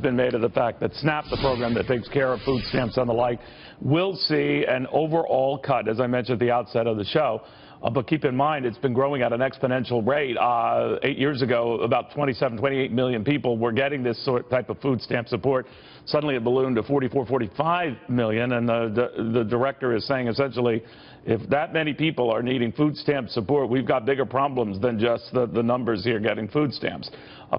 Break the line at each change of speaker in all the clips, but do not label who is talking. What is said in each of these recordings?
been made of the fact that SNAP, the program that takes care of food stamps and the like, will see an overall cut, as I mentioned at the outset of the show. But keep in mind, it's been growing at an exponential rate. 8 years ago, about 27, 28 million people were getting this type of food stamp support. Suddenly it ballooned to 44, 45 million, and the director is saying essentially, if that many people are needing food stamp support, we've got bigger problems than just the numbers here getting food stamps.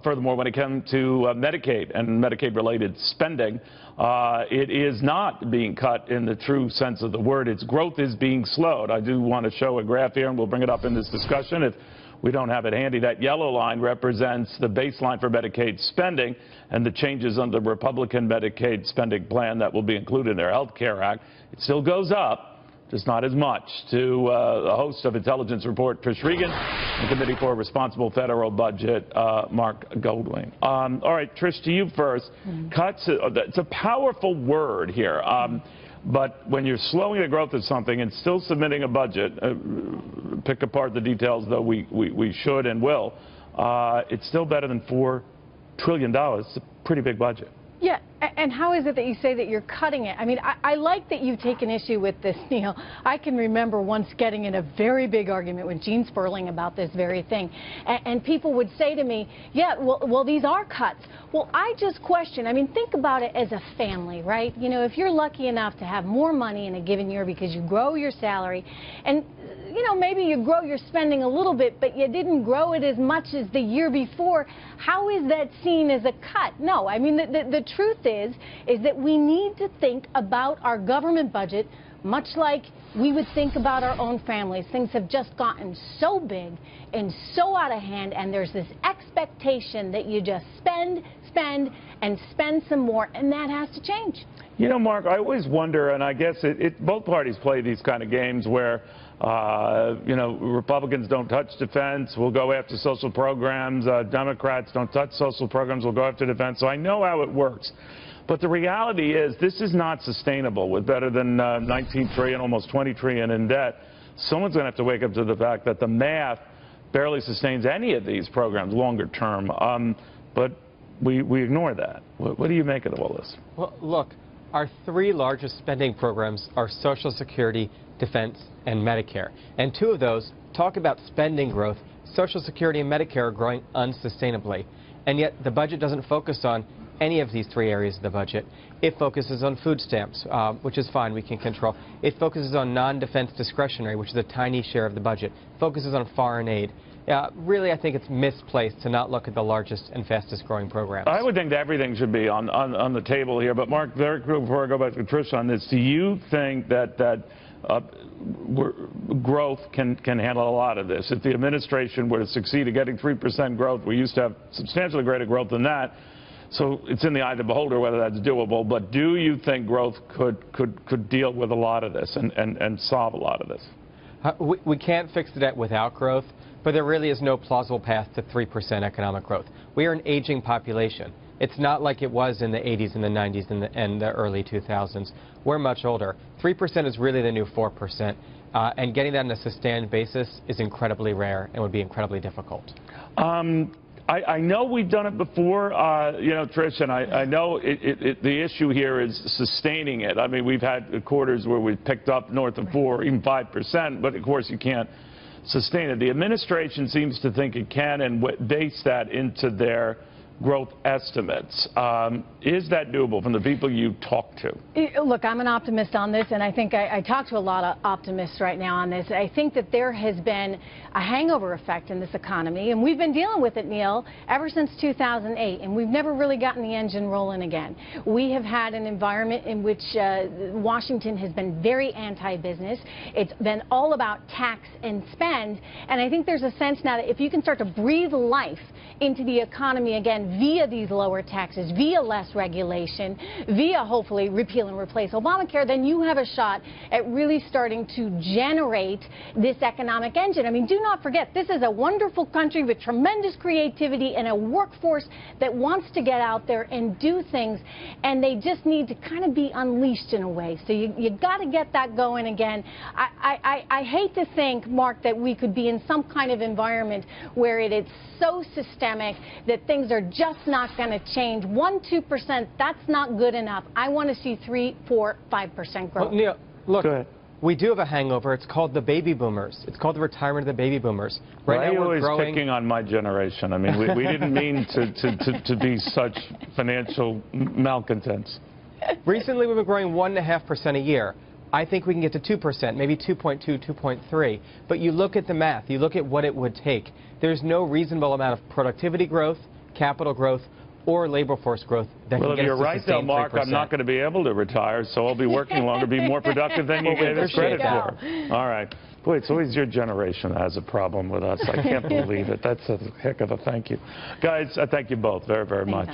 Furthermore, when it comes to Medicaid and Medicaid-related spending, it is not being cut in the true sense of the word. Its growth is being slowed. I do want to show a graph here, and we'll bring it up in this discussion if we don't have it handy. That yellow line represents the baseline for Medicaid spending and the changes under the Republican Medicaid spending plan that will be included in their Health Care Act. It still goes up, just not as much. To the host of Intelligence Report, Trish Regan, and Committee for a Responsible Federal Budget, Marc Goldwein. All right, Trish, to you first. Cuts, it's a powerful word here. But when you're slowing the growth of something and still submitting a budget, pick apart the details, though we should and will, it's still better than $4 trillion. It's a pretty big budget.
Yeah, and how is it that you say that you're cutting it? I mean, I like that you've taken issue with this, Neil. I can remember once getting in a very big argument with Gene Sperling about this very thing. And people would say to me, yeah, well, these are cuts. Well, I just question, I mean, think about it as a family, right? You know, if you're lucky enough to have more money in a given year because you grow your salary, and, you know, maybe you grow your spending a little bit, but you didn't grow it as much as the year before, how is that seen as a cut? No, I mean, the truth is that we need to think about our government budget much like we would think about our own families. Things have just gotten so big and so out of hand, and there's this expectation that you just spend, and spend some more, and that has to change.
You know, Mark, I always wonder, and I guess both parties play these kind of games where, you know, Republicans don't touch defense, we'll go after social programs. Democrats don't touch social programs, we'll go after defense. So I know how it works. But the reality is this is not sustainable with better than 19 trillion, almost 20 trillion in debt. Someone's going to have to wake up to the fact that the math barely sustains any of these programs longer term. But we ignore that. What do you make of all this?
Well, look, our three largest spending programs are Social Security, Defense, and Medicare. And two of those talk about spending growth. Social Security and Medicare are growing unsustainably. And yet the budget doesn't focus on any of these three areas of the budget. It focuses on food stamps, which is fine, we can control. It focuses on non-defense discretionary, which is a tiny share of the budget. It focuses on foreign aid. Really, I think it's misplaced to not look at the largest and fastest growing programs. I
would think that everything should be on the table here. But Mark, very quick before I go back to Trish on this, do you think that growth can handle a lot of this? If the administration were to succeed at getting 3% growth, we used to have substantially greater growth than that. So it's in the eye of the beholder whether that's doable. But do you think growth could deal with a lot of this and solve a lot of this?
We can't fix the debt without growth, but there really is no plausible path to 3% economic growth. We are an aging population. It's not like it was in the 80s and the 90s and the early 2000s. We're much older. 3% is really the new 4%, and getting that on a sustained basis is incredibly rare and would be incredibly difficult.
I know we've done it before, you know, Trish, and I know the issue here is sustaining it. I mean, we've had quarters where we've picked up north of 4, even 5%, but of course you can't sustain it. The administration seems to think it can and base that into their growth estimates. Is that doable from the people you talk to?
Look, I'm an optimist on this, and I think I talk to a lot of optimists right now on this. I think that there has been a hangover effect in this economy, and we've been dealing with it, Neil, ever since 2008, and we've never really gotten the engine rolling again. We have had an environment in which Washington has been very anti-business. It's been all about tax and spend, and I think there's a sense now that if you can start to breathe life into the economy again via these lower taxes, via less regulation, via hopefully repeal and replace Obamacare, then you have a shot at really starting to generate this economic engine. I mean, do not forget, this is a wonderful country with tremendous creativity and a workforce that wants to get out there and do things, and they just need to kind of be unleashed in a way. So you got to get that going again. I hate to think, Mark, that we could be in some kind of environment where it is so systemic that things are just not going to change. 1-2%, that's not good enough. I want to see 3, 4, 5% growth.
Well, Neil, look.
Go ahead.
We do have a hangover. It's called the baby boomers. It's called the retirement of the baby boomers. Right
Why
now
are you
we're
always
growing.
picking on my generation? I mean, we didn't mean to be such financial malcontents.
Recently, we've been growing 1.5% a year. I think we can get to 2%, maybe 2.2, 2.3. But you look at the math. You look at what it would take. There's no reasonable amount of productivity growth, capital growth, or labor force growth that
Well,
can
if
get
you're
us to
right, though,
sustain
Mark,
3%.
I'm not going to be able to retire, so I'll be working longer, be more productive than you gave us credit for. All right. Boy, it's always your generation that has a problem with us. I can't believe it. That's a heck of a thank you. Guys, I thank you both very, very much.